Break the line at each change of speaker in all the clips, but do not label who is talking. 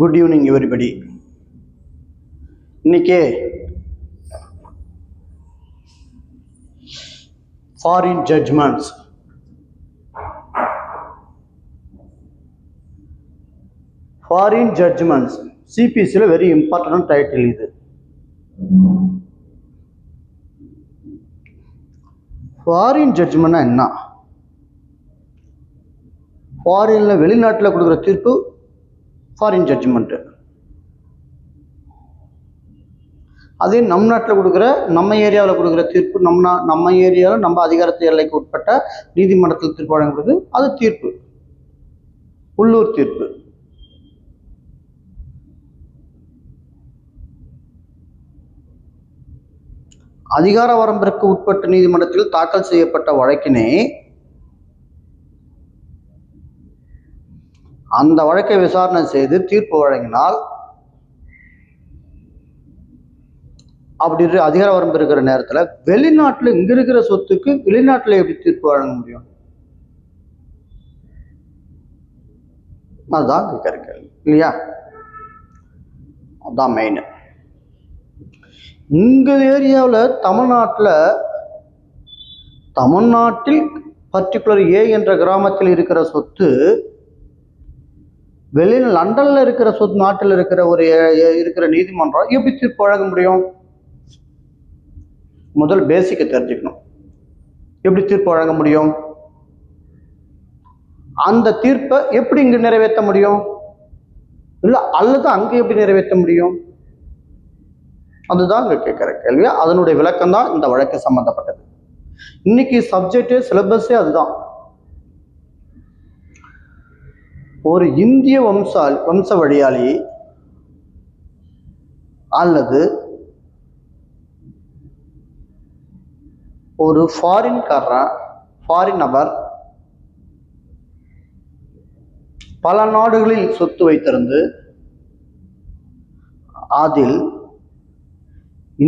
Good evening everybody. இன்னைக்கு foreign judgments, foreign judgments சிபிஎஸ்சியில் very important title இது. Foreign ஜட்ஜ்மெண்ட்னா என்ன? ஃபாரினில் வெளிநாட்டில் கொடுக்குற தீர்ப்பு ஃபாரின் ஜட்ஜ்மெண்ட்டு. அதே நம் நாட்டில் கொடுக்குற, நம்ம ஏரியாவில் கொடுக்குற தீர்ப்பு, நம்ம ஏரியாவில் நம்ம அதிகாரத்து எல்லைக்கு உட்பட்ட நீதிமன்றத்தில் தீர்ப்பு வழங்குறது அது தீர்ப்பு, உள்ளூர் தீர்ப்பு. அதிகார வரம்பிற்கு உட்பட்ட நீதிமன்றத்தில் தாக்கல் செய்யப்பட்ட வழக்கினை அந்த வழக்கை விசாரணை செய்து தீர்ப்பு வழங்கினால், அப்படி அதிகார வரம்பு இருக்கிற நேரத்தில் வெளிநாட்டில் இங்க இருக்கிற சொத்துக்கு வெளிநாட்டில் எப்படி தீர்ப்பு வழங்க முடியும்? அதுதான் கேட்க இல்லையா? அதுதான் மெயின். இந்த ஏரியாவில் தமிழ்நாட்டில் பர்டிகுலர் ஏ என்ற கிராமத்தில் இருக்கிற சொத்து வெளியில் லண்டன்ல இருக்கிற சொத்து நாட்டில் இருக்கிற இருக்கிற நீதிமன்றம் எப்படி தீர்ப்பு வழங்க முடியும்? முதல் பேசிக்கை தெரிஞ்சுக்கணும். எப்படி தீர்ப்பு வழங்க முடியும்? அந்த தீர்ப்பை எப்படி இங்கு நிறைவேற்ற முடியும்? இல்லை அல்லது அங்கே எப்படி நிறைவேற்ற முடியும்? அதுதான் இங்க கேட்கிற கேள்வியா. அதனுடைய விளக்கம் தான் இந்த வழக்கு சம்பந்தப்பட்டது. இன்னைக்கு சப்ஜெக்டே சிலபஸே அதுதான். ஒரு இந்திய வம்ச வழியாளி அல்லது ஒரு ஃபாரின் நபர் பல நாடுகளில் சொத்து வைத்திருந்து அதில்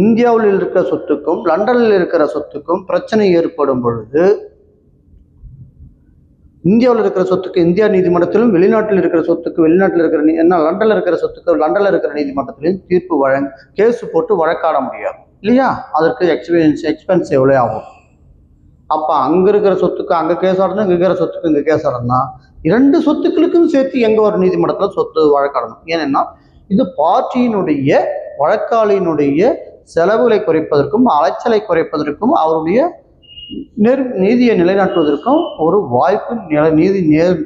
இந்தியாவில் இருக்கிற சொத்துக்கும் லண்டனில் இருக்கிற சொத்துக்கும் பிரச்சனை ஏற்படும் பொழுது, இந்தியாவில் இருக்கிற சொத்துக்கு இந்தியா நீதிமன்றத்திலும், வெளிநாட்டில் இருக்கிற சொத்துக்கு வெளிநாட்டில் இருக்கிற லண்டனில் இருக்கிற சொத்துக்கு லண்டனில் இருக்கிற நீதிமன்றத்திலும் தீர்ப்பு கேஸ் போட்டு வழக்காட முடியாது இல்லையா? அதற்கு எக்ஸ்பென்ஸ் எவ்வளோ ஆகும்? அப்போ அங்கே இருக்கிற சொத்துக்கு அங்கே கேஸ் ஆடணும், இங்கே இருக்கிற சொத்துக்கு இங்கே கேஸ் ஆடணும்னா இரண்டு சொத்துக்களுக்கும் சேர்த்து எங்கே ஒரு நீதிமன்றத்தில் சொத்து வழக்காடணும். ஏன்னா இது பார்ட்டியினுடைய வழக்காளியினுடைய செலவுகளை குறைப்பதற்கும் அலைச்சலை குறைப்பதற்கும் அவருடைய நீதியை நிலைநாட்டுவதற்கும் ஒரு வாய்ப்பு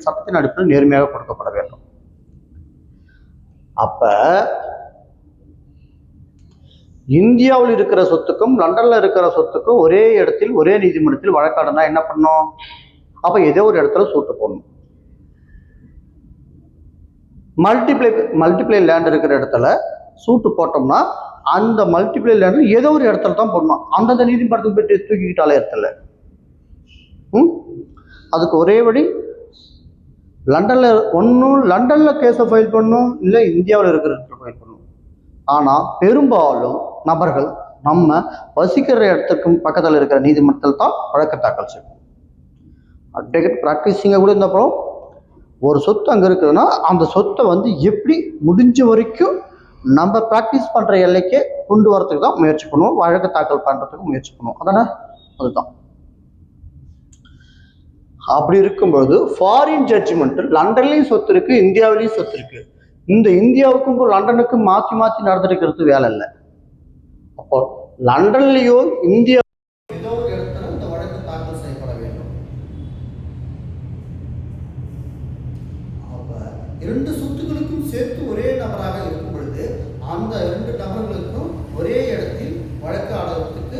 சட்டத்தின் அடிப்படையில் நேர்மையாக கொடுக்கப்பட வேண்டும். அப்ப இந்தியாவில் இருக்கிற சொத்துக்கும் லண்டன்ல இருக்கிற சொத்துக்கும் ஒரே இடத்தில் ஒரே நீதிமன்றத்தில் வழக்காடுனா என்ன பண்ணும்? அப்ப ஏதோ ஒரு இடத்துல சூட்டு போடணும். மல்டிப்ளை லேண்ட் இருக்கிற இடத்துல சூட்டு போட்டோம்னா அந்த மல்டிப்ளை லேண்ட் ஏதோ ஒரு இடத்துல தான் போடணும். அந்தந்த நீதிமன்றத்துக்கு போய் தூக்கிக்கிட்டாலே இடத்துல அதுக்கு ஒரே வழி லண்டன்ல கேஸை ஃபைல் பண்ணணும், இல்லை இந்தியாவில் இருக்கிற இடத்துல ஃபைல் பண்ணணும். ஆனால் பெரும்பாலும் நபர்கள் நம்ம வசிக்கிற இடத்துக்கும் பக்கத்தில் இருக்கிற நீதிமன்றத்தில் தான் வழக்கு தாக்கல் செய்வோம். அட்வொகேட் ப்ராக்டிஸிங்க கூட இருந்தப்போ ஒரு சொத்து அங்கே இருக்குதுன்னா அந்த சொத்தை எப்படி முடிஞ்ச வரைக்கும் நம்ம ப்ராக்டிஸ் பண்ணுற எல்லைக்கே கொண்டு வரதுக்கு தான் முயற்சி பண்ணுவோம், வழக்கு தாக்கல் பண்ணுறதுக்கு முயற்சி பண்ணுவோம். அதானே? அதுதான். அப்படி இருக்கும்போது ஃபாரின் ஜட்ஜ்மெண்ட் லண்டன்லேயும் சொத்து இருக்கு, இந்தியாவிலையும் சொத்து இருக்கு. இந்த இந்தியாவுக்கும் லண்டனுக்கும் மாற்றி நடந்திருக்கிறது வேலை இல்லை. அப்போ லண்டன்லேயோ இந்தியா ஏதோ ஒரு இடத்துல இந்த வழக்கு தாக்கல் செய்யப்பட வேண்டும். அப்ப இரண்டு சொத்துக்களுக்கும் சேர்த்து ஒரே நபராக இருக்கும் பொழுது அந்த இரண்டு நபர்களுக்கும் ஒரே இடத்தில் வழக்கு ஆடுறதுக்கு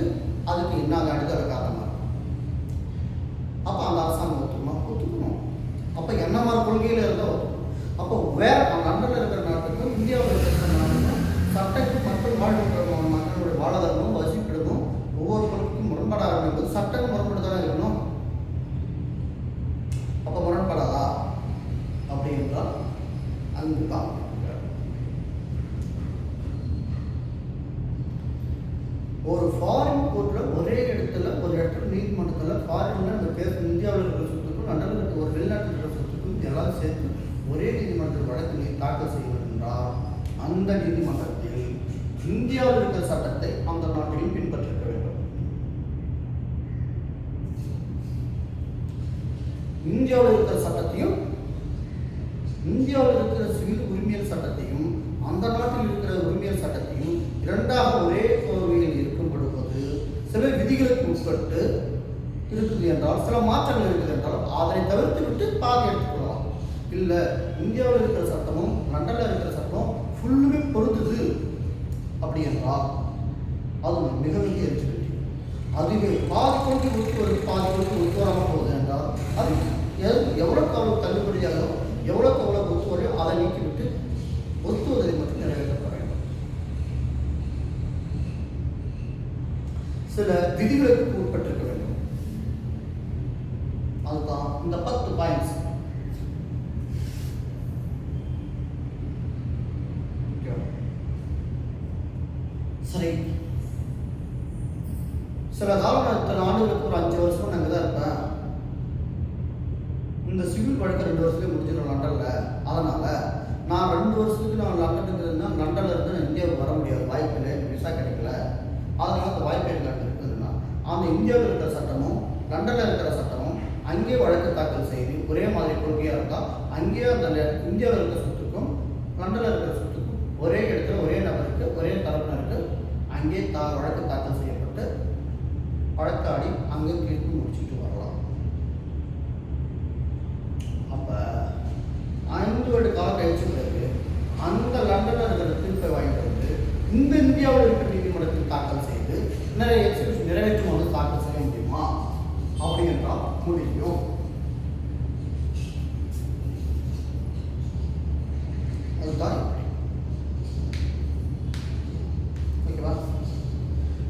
அதுக்கு என்ன அடித்தள காரணமாக அப்ப அந்த அரசாங்கம் ஒத்துக்கணும். அப்ப என்ன மாதிரி கொள்கையில இருந்தோ அப்போ வேற லண்டன்ல இருக்கிற நாட்டுக்கும் இந்தியாவில் இருக்கிற நாட்டுக்கும் சட்டங்கள் மக்களுடைய வாழ்தரமும் வசிப்பிடமும் ஒவ்வொருவருக்கும் முரண்பாடாக இருக்கும்போது சட்டம் முரண்படுதானே இருக்கணும். அப்ப முரண்படாதா அப்படின்றால் அங்குதான் ஒரு ஃபாரின் கோர்ட்ல ஒரே இடத்துல நீதிமன்றத்தில் ஃபாரின்ல இந்த கேஸ் இந்தியாவில் இருக்கிற சொத்துக்கும் லண்டனில் இருக்கிற ஒரு வெளிநாட்டில் இருக்கிற சொத்துக்கும் எல்லாம் சேர்த்து ஒரே நீதிமன்றத்தில் வழக்கு தாக்கல் செய்ய வேண்டும். என்றால் அந்த நீதிமன்றத்தில் இந்தியாவில் இருக்கிற சட்டத்தை அந்த நாட்டிலும் பின்பற்றிருக்க வேண்டும். இந்தியாவில் இருக்கிற சட்டத்தையும், இந்தியாவில் இருக்கிற சிவில் உரிமையல் சட்டத்தையும் அந்த நாட்டில் இருக்கிற உரிமையல் சட்டத்தையும் இரண்டாக ஒரே கோவையில் இருக்கும் பொழுது சில விதிகளுக்கு உட்பட்டு இருக்குது என்றால், சில மாற்றங்கள் இருக்குது என்றால் அதனை தவிர்த்து விட்டு பாதி எடுத்துக்கொள்ளலாம். இல்லை இந்தியாவில் இருக்கிற சட்டமும் லண்டனில் இருக்கிற சட்டமும் ஃபுல்லுமே பொருந்துது அப்படி என்றால் அது மிக மிக எலிஜிபிலிட்டி. அதுவே பாதி கொண்டு ஒத்து வருது, பாதி கொண்டு ஒத்து வராமல் போகுது என்றால் அது எவ்வளோக்கு அவ்வளோ தள்ளுபடியாகோ எவ்வளோக்கு அவ்வளோ ஒத்து வரையோ அதை நீக்கிவிட்டு ஒத்துவதை மட்டும் நிறைவேற்றப்பட வேண்டும். சில விதிகளுக்கு உட்பட்டிருக்க வேண்டும். அதுதான் இந்த 10 பாயிண்ட்ஸ். சரி, சில காலம் இத்தனை ஆண்டுகளுக்கு ஒரு 5 வருஷம் நான் அங்கே தான் இருப்பேன், இந்த சிவில் வழக்கு 2 வருஷத்துலேயே முடிஞ்சிடும் லண்டனில், அதனால் நான் 2 வருஷத்துக்கு நான் லண்டனுக்கு இருந்தால் லண்டனில் இருந்து நான் இந்தியாவுக்கு வர முடியாது, வாய்ப்பு இல்லை, விசா கிடைக்கல, அதனால் அந்த வாய்ப்பு எனக்கு இருக்குதுன்னா அந்த இந்தியாவில் இருக்கிற சட்டமும் லண்டனில் இருக்கிற சட்டமும் அங்கே வழக்கு தாக்கல் செய்து ஒரே மாதிரி கொள்கையாக இருந்தால் அங்கேயே அந்த இந்தியாவில் இருக்கிற சொத்துக்கும் லண்டனில் இருக்கிற சொத்துக்கும் ஒரே இடத்துல ஒரே நபருக்கு ஒரே தரப்பினருக்கு அங்கே வழக்கு தாக்கல் செய்யப்பட்டு வழக்காடி அங்கே தீர்ப்பு முடிச்சுட்டு வரலாம். அப்போ 5 வருட காலம் கழிச்சு பிறகு அந்த லண்டனில் இருக்கிற தீர்ப்பை வாங்கிட்டு வந்து இந்த இந்தியாவில் இருக்கிற நீதிமன்றத்தில் தாக்கல் செய்து நிறைய எக்ஸிபிஷன் நிறைவேற்றும் போது தாக்கல் செய்ய முடியுமா அப்படி என்றால் முடியும். அதுதான் ஓகேவா,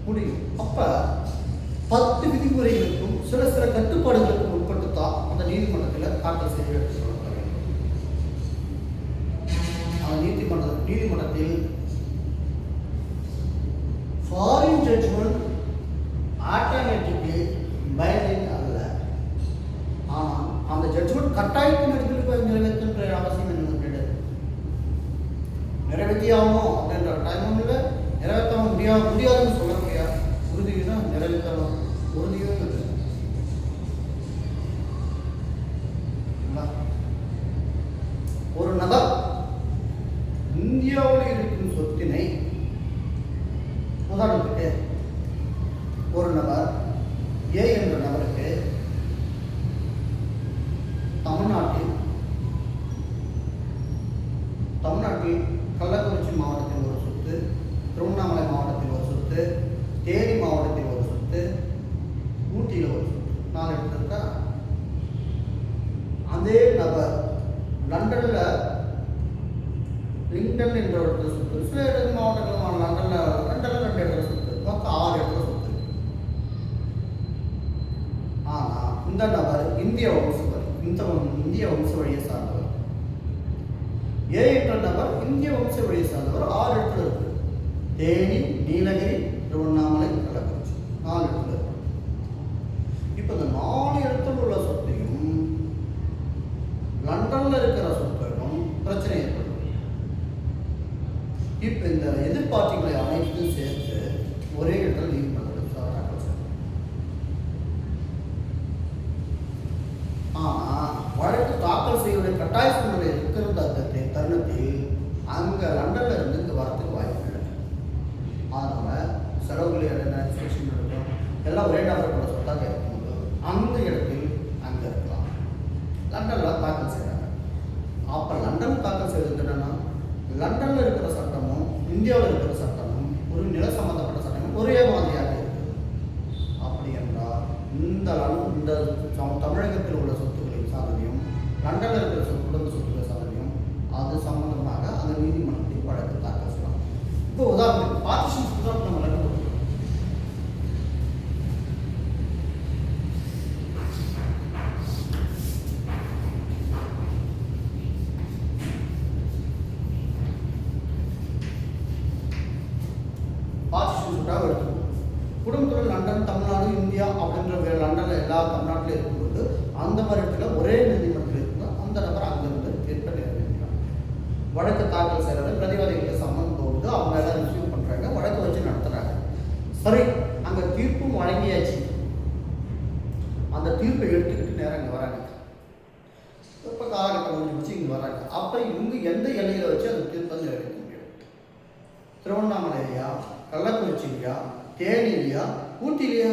முடியும். அப்ப 10 விதிமுறைகளுக்கும் சில சில கட்டுப்பாடுகளுக்கும் உட்பட்டு தான் அந்த நீதிமன்றத்தில் தாக்கல் செய்ய சொல்லப்பட வேண்டும். அந்த நீதிமன்றத்தில் ஃபாரின் ஜட்ஜ்மெண்ட் ஆட்டோமேட்டிக்லி பைண்டிங் அல்ல. ஆனால் அந்த ஜட்ஜ்மெண்ட் கட்டாயத்தின் அடிப்படையில் நிறைவேற்றுன்ற அவசியம் எனக்கு கிடையாது. நிறைவேற்றியாகணும் அப்படின்ற டைமும் இல்லை, நிறைவேற்ற முடியாதுன்னு சொல்ல முடியாது. உறுதினா நிறைவேற்றணும், உறுதியும் இல்லை. ஒரு நபர் இந்தியாவில் இருக்கும் சொத்தினை, உதாரணத்துக்கு ஒரு நபர் ஏ என்ற நபருக்கு தமிழ்நாட்டில் கள்ளக்குறிச்சி மாவட்டத்தில் ஒரு சொத்து, திருவண்ணாமலை மாவட்டத்தில் ஒரு சொத்து, தேனி மாவட்டத்தில் ஒரு சொத்து, ஊட்டியில் ஒரு சொத்து, 4 எடுத்திருக்கா. அதே நபர் லண்டனில் லிங்டன் என்ற இடத்துல சொத்து, சில மாவட்டங்கள் லண்டனில் 2 இடத்துல சொத்து, மொத்தம் 6 இடத்துல சொத்து. ஆனால் இந்த நபர் இந்திய வம்ச வழியை சார்ந்தவர். ஏ என்ற நபர் இந்திய வம்ச வழியை சார்ந்தவர். 6 இடத்துல இருக்கு. தேனி, நீலகிரி, திருவண்ணாமலை, கள்ளக்குறிச்சி 4 இடத்துல இருக்கு. இப்போ இந்த 4 இடத்துல உள்ள சொத்தையும் லண்டன்ல இருக்கிற சொத்தையும் பிரச்சனை ஏற்படும். இப்போ இந்த எதிர்பார்ட்டிகளை அனைத்தும் சேர்த்து ஒரே இடத்துல நீதிமன்றத்தில் தாக்கல் செய்யணும். ஆனால் வழக்கு தாக்கல் செய்வதை கட்டாய சூழ்நிலை இருக்கிற தருணத்தில் அங்கே லண்டன்ல இருந்து இங்கே வரத்துக்கு வாய்ப்பு இல்லை. அதனால் செலவுகளை எக்ஸ்பெக்ஷன் எடுக்கும், எல்லாம் ஒரே நபரோட சொத்தாக இருக்கும்போது அந்த இடத்தில் அங்கே இருக்கலாம். லண்டனில் தாக்கல் செய்கிறாங்க. அப்போ லண்டன் தாக்கல் செய்வது என்னன்னா, லண்டனில் இருக்கிற சட்டமும் இந்தியாவில் இருக்கிற சட்டமும் ஒரு நில சம்பந்தப்பட்ட சட்டமும் ஒரே மாதிரியாக இருக்குது. அப்படி என்றால் இந்த தமிழகத்தில் உள்ள சொத்துக்களின் சாதனையும் லண்டனில் இருக்கிற குடும்ப சொத்துக்கள் சாதனையும் அது சம்பந்தமாக அந்த நீதிமன்றத்தில் வழக்கு தாக்கல் செய்யலாம். இப்போ உதாரணத்துக்கு பார்ட்டிஷன்ஸ் தான் நம்ம லண்டன் எடுத்துக்கணும். குடும்பத்தில் லண்டன், தமிழ்நாடு, இந்தியா அப்படின்ற லண்டனில் எல்லா தமிழ்நாட்டிலும் இருக்கும்போது அந்த மாதிரி இடத்துல ஒரே நீதிமன்றத்தில் இருந்தால் அந்த நபர் அங்கிருந்து தீர்ப்பை நிறைவேற்றார். வழக்கு தாக்கல் செய்கிறது, பிரதிவாதிகளுக்கு சம்மன் போகுது, அவங்க எல்லாம் ரிசீவ் பண்ணுறாங்க, வழக்கு வச்சு நடத்துகிறாங்க. சரி, அங்கே தீர்ப்பும் வழங்கியாச்சு. அந்த தீர்ப்பை எடுத்துக்கிட்டு நேரம் இங்கே வராங்க. இப்போ காலகட்டம் முடிஞ்சு இங்கே வராங்க. அப்போ இவங்க எந்த எல்லையில் வச்சு அந்த தீர்ப்பை நிறைவேற்ற முடியும்? திருவண்ணாமலையா, கள்ளக்குறிச்சிலையா, தேனிலையா, ஊட்டிலையா?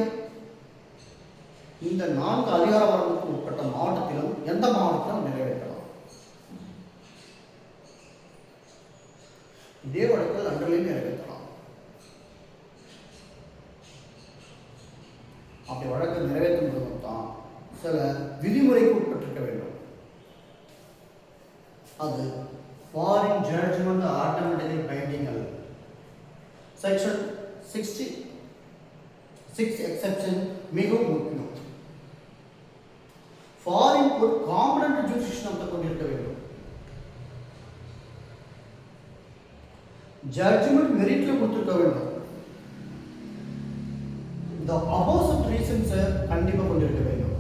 இந்த 4 அதிகார வரம்புக்கு உட்பட்ட மாவட்டத்திலும் எந்த மாவட்டத்திலும் நிறைவேற்றலாம். இதே வழக்கில் லண்டனில் நிறைவேற்றலாம். அப்படி வழக்கை நிறைவேற்றும் போது தான் சில விதிமுறைக்கு உட்பட்டிருக்க வேண்டும். அது ஃபாரின் ஜட்ஜ்மெண்ட் ஆட்டோமேட்டிக்கலி பைண்டிங் அல்ல. செக்ஷன் 66 எக்ஸெப்ஷன் மிகவும் முக்கியம். ஃபாரின் கோர்ட் காம்படன்ட் ஜூரிஸ்டிக்ஷன் கொண்டிருக்க வேண்டும். ஜட்ஜ்மெண்ட் மெரிட்ல கொடுத்துருக்க வேண்டும். இந்த ஆப்போசிட் ரீசன்ஸ் கண்டிப்பாக கொண்டிருக்க வேண்டும்.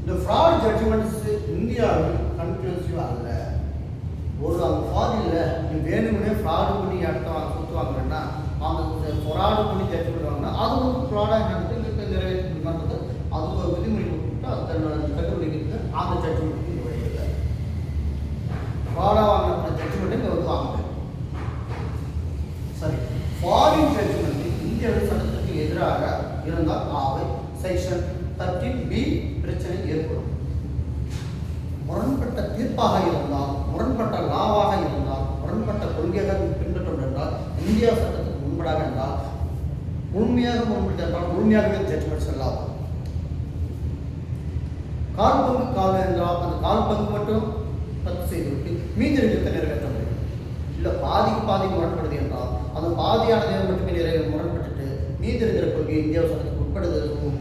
இந்த ஃப்ராட் ஜட்ஜ்மெண்ட்ஸ் இந்தியாவில் கன்க்ளூசிவ் அல்ல. ஒரு அந்த ஃப்ராட் இல்லை, நீ வேணும்னே ஃப்ராடு பண்ணி அடுத்த சொத்து வாங்குறேன்னா அந்த ஃப்ராடு பண்ணி ஜட்ஜ்மெண்ட் வாங்கினா அது ஒரு ஃப்ராடாக நடந்து நிறைவேற்ற முடியுமான்றது அதுக்கு ஒரு விதிமுறை கொடுத்துட்டு அதை கண்டுபிடிக்கிறது. அந்த ஜட்ஜ்மெண்ட்டுக்கு இந்த வழி இல்லை. ஃப்ராடாக வாங்கின ஜட்ஜ்மெண்ட்டை இங்கே வந்து வாங்க. சரி, ஃபாரின் ஜட்ஜ்மெண்ட் இந்தியாவில் சட்டத்திற்கு எதிராக இருந்தால் அவை செக்ஷன் 13B பிரச்சனை ஏற்படும். முரண்பட்ட தீர்ப்பாக இருந்தால், முரண்பட்ட லாவாக இருந்தால், முரண்பட்ட கொள்கையாக பின்பற்றப்பட்டால், இந்தியா சட்டத்துக்கு முன்படாக என்றால் முழுமையாக முன்பட்டால் முழுமையாகவே ஜட்ஜ்மெண்ட் செல்லாது. கால் பங்கு கால் என்றால் அந்த கால் பங்கு மட்டும் ரத்து செய்துவிட்டு மீதி இருக்கிறத நிறைவேற்ற முடியும். இல்லை பாதிக்கு பாதி முரண்படுது என்றால் அந்த பாதியானதை மட்டுமே முரண்பட்டுட்டு மீதி இருக்கிற கொள்கை இந்தியா சட்டத்துக்கு உட்படுது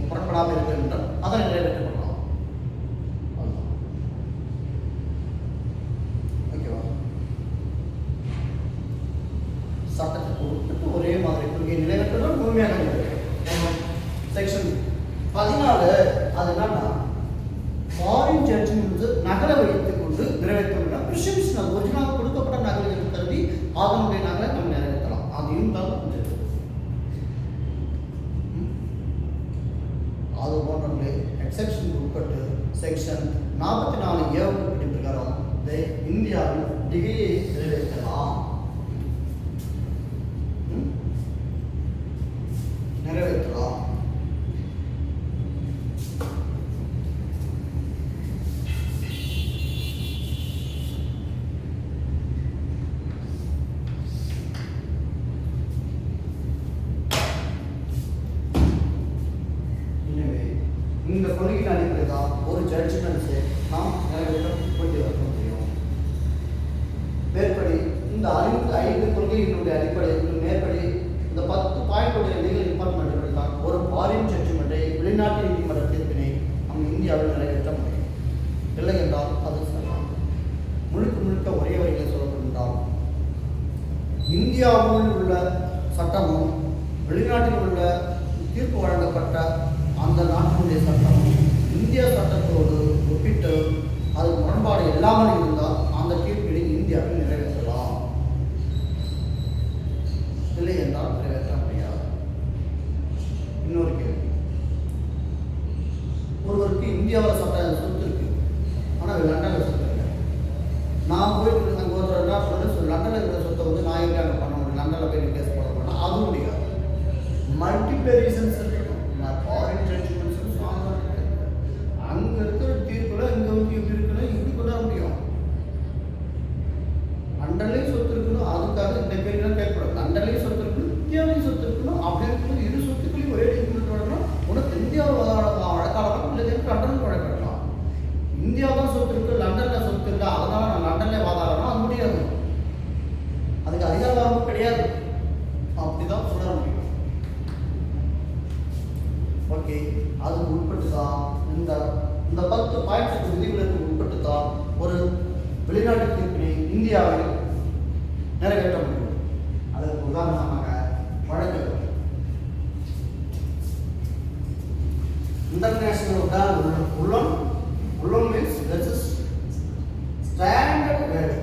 முரண்படாமல் இருக்கிறது என்றால் அதை நிறைவேற்றப்படலாம். ஓகேவா? சட்டத்துக்கு உட்பட்டு ஒரே மாதிரி கொள்கை நிறைவேற்றலாம், முழுமையாக நிறைவேற்றலாம். செக்ஷன் 14 அது என்னன்னா ஃபாரின் ஜட்ஜ்மெண்ட் நகலை வைத்துக் கொண்டு நிறைவேற்றலாம். பிரிஸ்கிரிப்ஷன் ஒரிஜினல் கொடுக்கப்பட்ட நகல்கள் கருதி அதனுடைய நகலை நம்ம நிறைவேற்றலாம். அது இருந்தாலும் அது போன்ற எக்ஸெப்ஷன் உட்பட்டு செக்ஷன் 44A பிரகாரம் இந்தியாவில் டிகிரியை நிறைவேற்றலாம். நிறைவேற்றலாம். இந்த கொள்கையின் அடிப்படையில் தான் ஒரு ஜட்ஜ்மெண்ட்ஸை நாம் நிறைவேற்ற கொண்டு வர முடியும். மேற்படி இந்த 5 கொள்கையினுடைய அடிப்படையில் மேற்படி இந்த 10 பாயிண்டுடைய லீகல் இம்பார்ட்மெண்ட் தான் ஒரு ஃபாரின் ஜட்ஜ்மெண்ட்டை வெளிநாட்டு நீதிமன்ற தீர்ப்பினை நம் இந்தியாவில் நிறைவேற்ற முடியும். இல்லை என்றால் அது சொல்லலாம். முழுக்க ஒரே வழியில் சொல்லப்படுகின்றால் இந்தியாவில் உள்ள சட்டமும் வெளிநாட்டில் உள்ள தீர்ப்பு வழங்கப்பட்ட அந்த நாட்டினுடைய சட்டம் இந்திய சட்டத்தோடு ஒப்பிட்டு அது முரண்பாடு இல்லாமல் இருந்தால் அந்த தீர்ப்பினை இந்தியாவில் நிறைவேற்றலாம். இல்லை என்றால் நிறைவேற்ற முடியாது. இன்னொரு கேள்வி, ஒருவருக்கு இந்தியாவில் சொத்து இருக்கு, ஆனால் லண்டனில் சொத்து இல்லை. நான் போயிட்டு அங்கே ஒருத்தர் என்ன சொல்றது, லண்டனில் இருக்கிற சொத்தை வந்து நான் எப்படி அங்கே பண்ண முடியும், லண்டனில் போய் கேஸ் போட போனால் அது முடியாது. மல்டிபிள் ரீசன்ஸ் இருக்கணும். ஃபாரின் ஜட்ஜ்மெண்ட்ஸ் அங்கே இருக்கிற தீர்ப்பில் இங்கே வந்து எப்படி இருக்கணும், இப்படி கொள்ள முடியும். லண்டன்லேயும் சொத்து இருக்கணும், அதுக்காக இந்த பேரெல்லாம் கேட்கக்கூடாது. லண்டன்லேயும் சொத்து இருக்கணும், இந்தியாவிலையும் சொத்து இருக்கணும். அப்படி இருக்கும்போது இரு சொத்துக்களையும் ஒரே டிகிரி வரணும். உனக்கு இந்தியாவில் வழக்காடலாம், இல்லை லண்டனுக்கு வழக்காடலாம். இந்தியாவில் தான் சொத்து இருக்குது, லண்டனில் சொத்து இல்லை, அதனால நான் லண்டன்லேயே வாதாடணும், அது முடியாது. அதுக்கு அதிகார வரம்பு கிடையாது. அப்படிதான் சொல்ல முடியும். ஓகே, அதுக்கு உட்பட்டு தான் இந்த 10 பாயிண்ட்ஸுக்கு விதிகளுக்கு உட்பட்டு தான் ஒரு வெளிநாட்டு தீர்ப்பினை இந்தியாவில் நிறைவேற்ற முடியும். அதற்கு உதாரணமாக வழக்குகள் இன்டர்நேஷனல் உள்ளம் means standard word.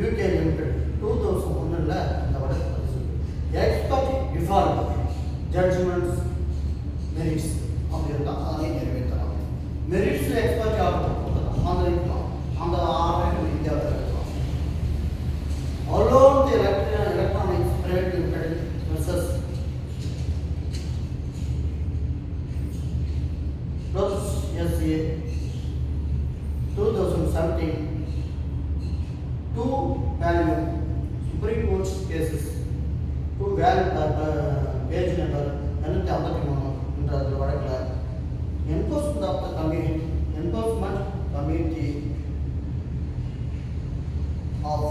UK limited 2001 இந்த வழக்கு பதிவு செய்யும். எக்ஸ்பர்ட் டிஃபால்ட் ஜட்ஜ்மெண்ட்ஸ் மெரிட்ஸ் அப்படி இருந்தால் அதை நிறைவேற்றலாம். மெரிட்ஸ் எக்ஸ்பர்ட் ஆர்டர் அந்த இருக்கலாம், அந்த ஆர்டர் இந்தியாவில் இருக்கலாம். Alone the electronics private limited versus Plus SA 2017 two value Supreme Court cases two value page number 453 என்ற வழக்கில் enforcement committee of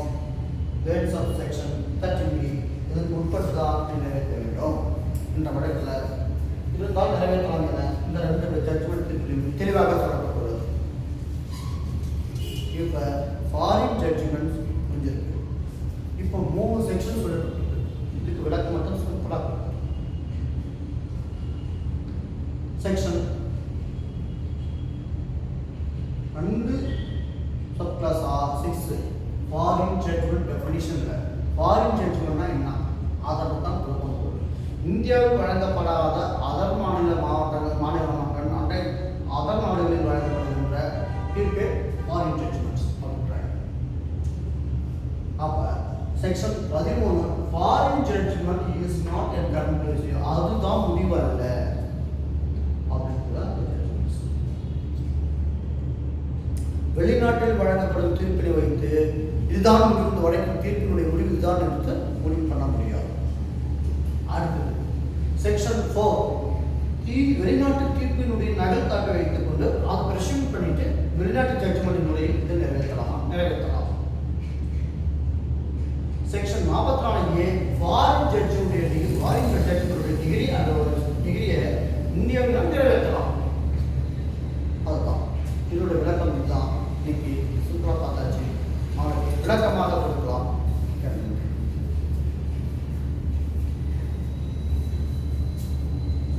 words of section 30B இதற்கு உட்பட்டுதான் நிறைவேற்ற வேண்டும் என்ற வழக்கில் இருந்தால் நிறைவேற்றலாம் என இந்த 2 ஜட்ஜ்மெண்ட் தெளிவாக சொல்லப்பட்டுள்ளது. இப்போ ஃபாரின் ஜட்ஜ்மெண்ட் புரிஞ்சிருக்கு. இப்போ 3 செக்ஷன் சொல்லப்பட்டிருக்கு. இதுக்கு விளக்கம் மட்டும் சிம்பிளாக section 2 sub class 6 foreign judgment டெஃபினிஷன்ல ஃபாரின் ஜட்ஜ்மெண்ட்னா என்ன அதை தான் கொடுக்கணும். இந்தியாவில் வழங்கப்படாத அதர் மாநிலங்கள் அதர் நாடுகளில் வழங்கப்படுகின்ற தீர்ப்பு ஃபாரின் ஜட்ஜ்மெண்ட்ஸ் அப்படின்றாங்க. அப்போ section 13 foreign judgment is not a conclusive, அதுதான் முடிவல்ல அப்படின்றது. வெளிநாட்டில் வழங்கப்படும் தீர்ப்பினை வைத்து இதுதான் முடிவு, வழக்கின் தீர்ப்பினுடைய முடிவு இதுதான் என்று முடிவு பண்ண முடியாது. அடுத்தது செக்ஷன் 4 வெளிநாட்டு தீர்ப்பினுடைய நகல் தாக்க வைத்துக் கொண்டு அதை பிரஷ்யூம் பண்ணிட்டு வெளிநாட்டு ஜட்ஜ்மெண்ட் முறையில் இதை நிறைவேற்றலாம். Section 44A foreign judgement